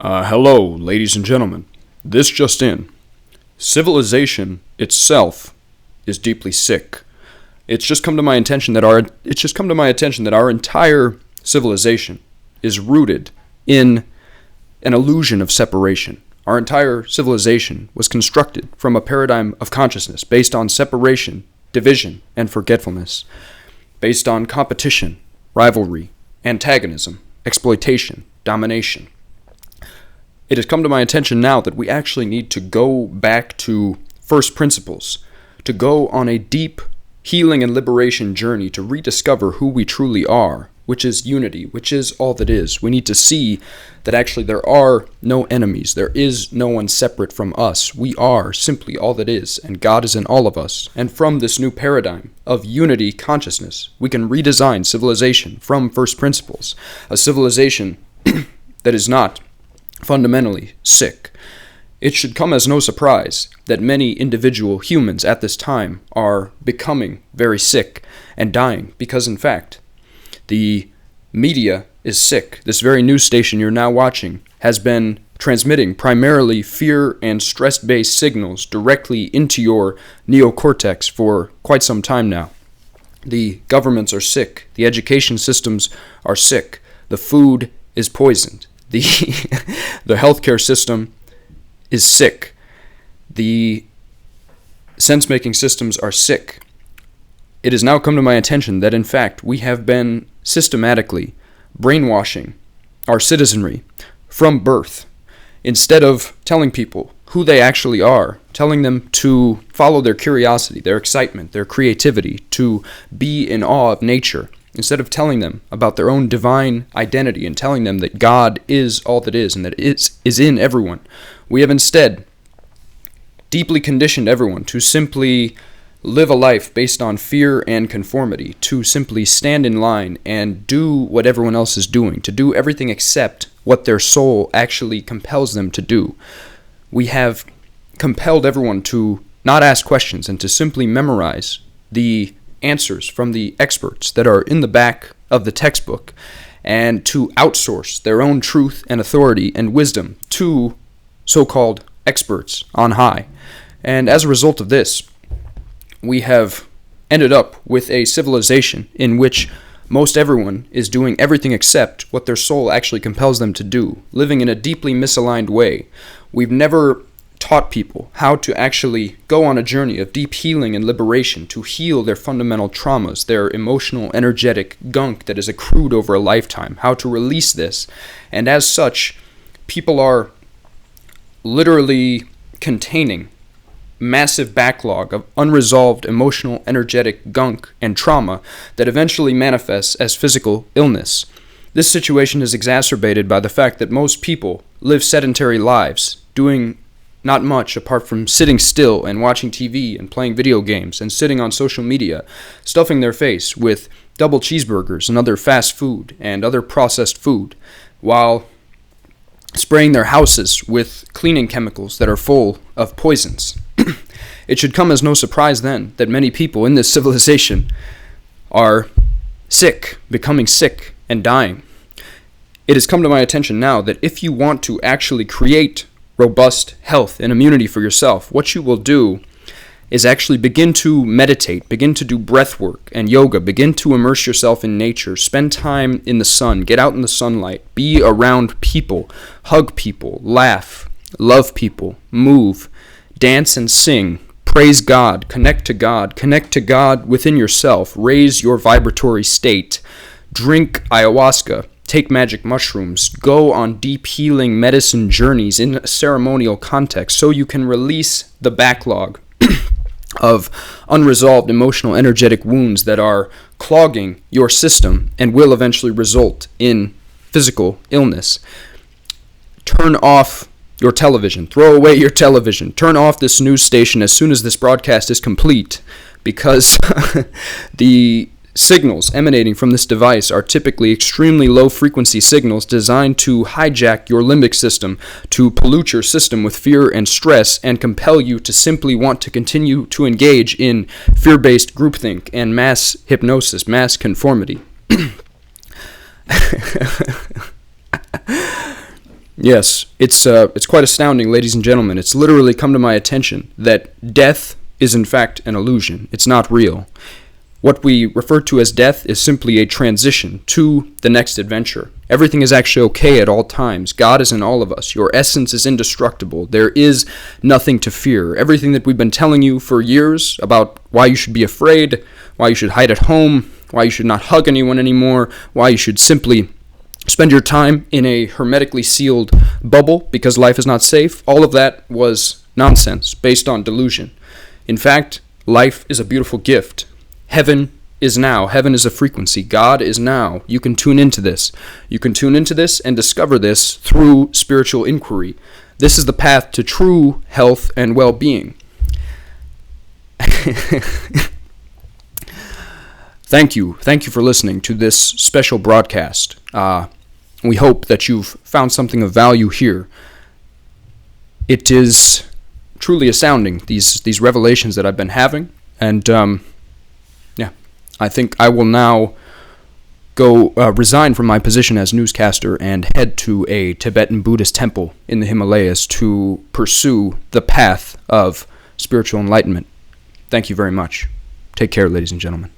Hello, ladies and gentlemen. This just in. Civilization itself is deeply sick. It's just come to my attention that our entire civilization is rooted in an illusion of separation. Our entire civilization was constructed from a paradigm of consciousness based on separation, division, and forgetfulness, based on competition, rivalry, antagonism, exploitation, domination. It has come to my attention now that we actually need to go back to first principles, to go on a deep healing and liberation journey to rediscover who we truly are, which is unity, which is all that is. We need to see that actually there are no enemies. There is no one separate from us. We are simply all that is, and God is in all of us. And from this new paradigm of unity consciousness, we can redesign civilization from first principles, a civilization that is not fundamentally sick. It should come as no surprise that many individual humans at this time are becoming very sick and dying because, in fact, the media is sick. This very news station you're now watching has been transmitting primarily fear and stress-based signals directly into your neocortex for quite some time now. The governments are sick. The education systems are sick. The food is poisoned. The healthcare system is sick. The sense-making systems are sick. It has now come to my attention that, in fact, we have been systematically brainwashing our citizenry from birth. Instead of telling people who they actually are, telling them to follow their curiosity, their excitement, their creativity, to be in awe of nature, instead of telling them about their own divine identity and telling them that God is all that is and that it is in everyone, we have instead deeply conditioned everyone to simply live a life based on fear and conformity, to simply stand in line and do what everyone else is doing, to do everything except what their soul actually compels them to do. We have compelled everyone to not ask questions and to simply memorize the answers from the experts that are in the back of the textbook, and to outsource their own truth and authority and wisdom to so-called experts on high. And as a result of this, we have ended up with a civilization in which most everyone is doing everything except what their soul actually compels them to do, living in a deeply misaligned way. We've never taught people how to actually go on a journey of deep healing and liberation, to heal their fundamental traumas, their emotional, energetic gunk that is accrued over a lifetime, how to release this. And as such, people are literally containing massive backlog of unresolved emotional, energetic gunk and trauma that eventually manifests as physical illness. This situation is exacerbated by the fact that most people live sedentary lives, doing not much apart from sitting still and watching TV and playing video games and sitting on social media, stuffing their face with double cheeseburgers and other fast food and other processed food, while spraying their houses with cleaning chemicals that are full of poisons. It should come as no surprise then that many people in this civilization are sick, becoming sick, and dying. It has come to my attention now that if you want to actually create robust health and immunity for yourself, what you will do is actually begin to meditate, begin to do breath work and yoga, begin to immerse yourself in nature, spend time in the sun, get out in the sunlight, be around people, hug people, laugh, love people, move, dance and sing, praise God, connect to God within yourself, raise your vibratory state, drink ayahuasca, take magic mushrooms, go on deep healing medicine journeys in a ceremonial context so you can release the backlog of unresolved emotional energetic wounds that are clogging your system and will eventually result in physical illness. Turn off your television. Throw away your television. Turn off this news station as soon as this broadcast is complete, because the signals emanating from this device are typically extremely low-frequency signals designed to hijack your limbic system, to pollute your system with fear and stress, and compel you to simply want to continue to engage in fear-based groupthink and mass hypnosis, mass conformity. Yes, it's quite astounding, ladies and gentlemen. It's literally come to my attention that death is in fact an illusion. It's not real. What we refer to as death is simply a transition to the next adventure. Everything is actually okay at all times. God is in all of us. Your essence is indestructible. There is nothing to fear. Everything that we've been telling you for years about why you should be afraid, why you should hide at home, why you should not hug anyone anymore, why you should simply spend your time in a hermetically sealed bubble because life is not safe, all of that was nonsense based on delusion. In fact, life is a beautiful gift. Heaven is now. Heaven is a frequency. God is now. You can tune into this. You can tune into this and discover this through spiritual inquiry. This is the path to true health and well-being. Thank you. Thank you for listening to this special broadcast. We hope that you've found something of value here. It is truly astounding, these revelations that I've been having. And, I think I will now go resign from my position as newscaster and head to a Tibetan Buddhist temple in the Himalayas to pursue the path of spiritual enlightenment. Thank you very much. Take care, ladies and gentlemen.